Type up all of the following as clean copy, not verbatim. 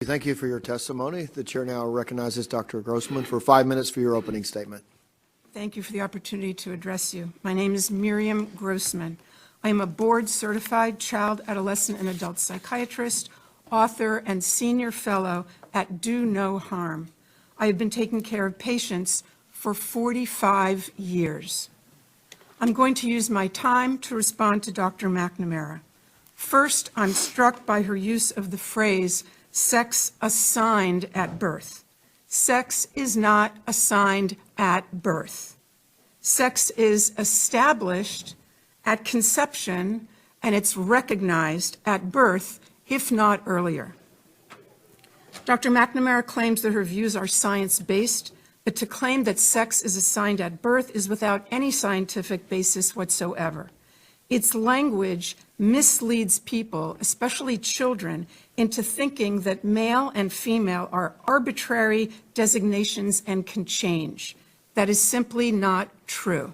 Thank you for your testimony. The chair now recognizes Dr. Grossman for 5 minutes for your opening statement. Thank you for the opportunity to address you. My name is Miriam Grossman. I am a board-certified child, adolescent, and adult psychiatrist, author, and senior fellow at Do No Harm. I have been taking care of patients for 45 years. I'm going to use my time to respond to Dr. McNamara. First, I'm struck by her use of the phrase, sex assigned at birth. Sex is not assigned at birth. Sex is established at conception, and it's recognized at birth, if not earlier. Dr. McNamara claims that her views are science-based, but to claim that sex is assigned at birth is without any scientific basis whatsoever. Its language misleads people, especially children, into thinking that male and female are arbitrary designations and can change. That is simply not true.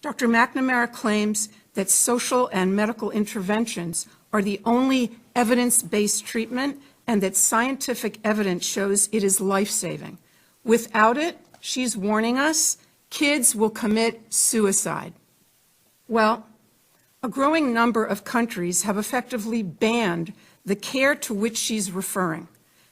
Dr. McNamara claims that social and medical interventions are the only evidence-based treatment and that scientific evidence shows it is life-saving. Without it, she's warning us, kids will commit suicide. Well, a growing number of countries have effectively banned the care to which she's referring.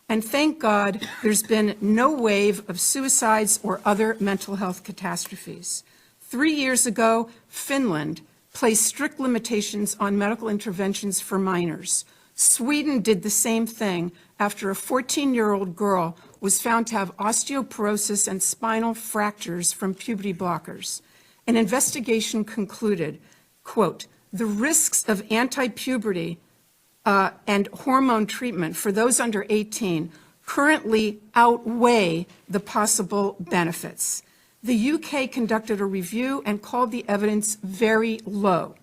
And thank God there's been no wave of suicides or other mental health catastrophes. 3 years ago, Finland placed strict limitations on medical interventions for minors. Sweden did the same thing after a 14-year-old girl was found to have osteoporosis and spinal fractures from puberty blockers. An investigation concluded, quote, the risks of anti-puberty and hormone treatment for those under 18 currently outweigh the possible benefits. The UK conducted a review and called the evidence very low.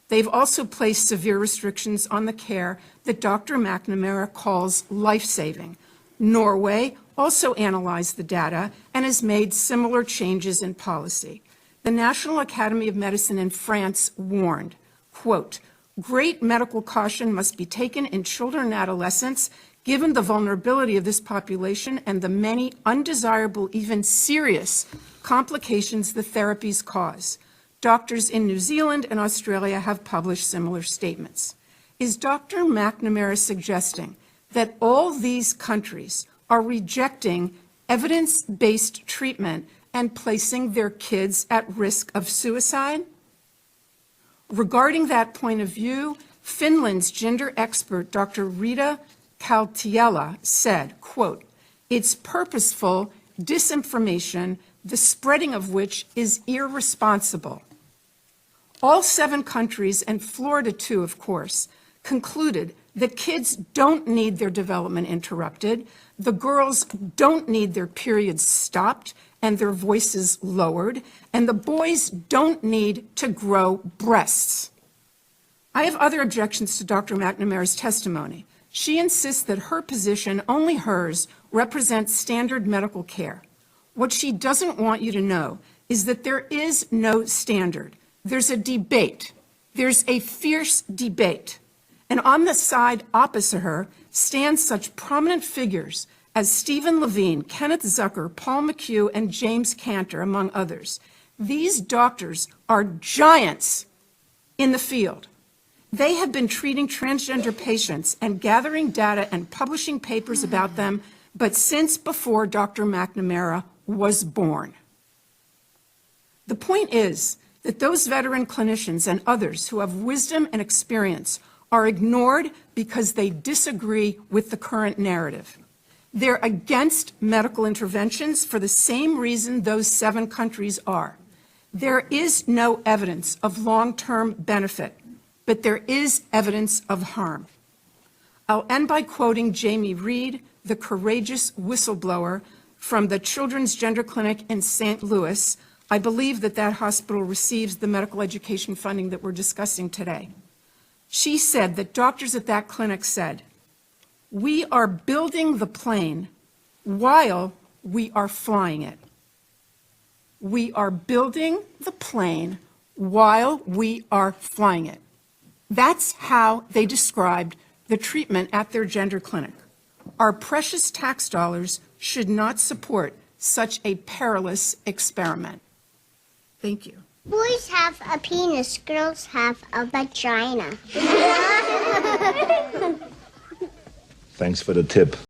They've also placed severe restrictions on the care that Dr. McNamara calls life-saving. Norway also analyzed the data and has made similar changes in policy. The National Academy of Medicine in France warned, quote, great medical caution must be taken in children and adolescents given the vulnerability of this population and the many undesirable, even serious complications the therapies cause. Doctors in New Zealand and Australia have published similar statements. Is Dr. McNamara suggesting that all these countries are rejecting evidence-based treatment and placing their kids at risk of suicide? Regarding that point of view, Finland's gender expert, Dr. Rita Kaltiela, said, quote, it's purposeful disinformation, the spreading of which is irresponsible. All 7 countries, and Florida too, of course, concluded that kids don't need their development interrupted, the girls don't need their periods stopped and their voices lowered, and the boys don't need to grow breasts. I have other objections to Dr. McNamara's testimony. She insists that her position, only hers, represents standard medical care. What she doesn't want you to know is that there is no standard. There's a debate. There's a fierce debate. And on the side opposite her stand such prominent figures as Stephen Levine, Kenneth Zucker, Paul McHugh, and James Cantor, among others. These doctors are giants in the field. They have been treating transgender patients and gathering data and publishing papers about them, but since before Dr. McNamara was born. The point is that those veteran clinicians and others who have wisdom and experience are ignored because they disagree with the current narrative. They're against medical interventions for the same reason those 7 countries are. There is no evidence of long-term benefit, but there is evidence of harm. I'll end by quoting Jamie Reed, the courageous whistleblower from the Children's Gender Clinic in St. Louis. I believe that that hospital receives the medical education funding that we're discussing today. She said that doctors at that clinic said, we are building the plane while we are flying it. We are building the plane while we are flying it. That's how they described the treatment at their gender clinic. Our precious tax dollars should not support such a perilous experiment. Thank you. Boys have a penis, girls have a vagina. Thanks for the tip.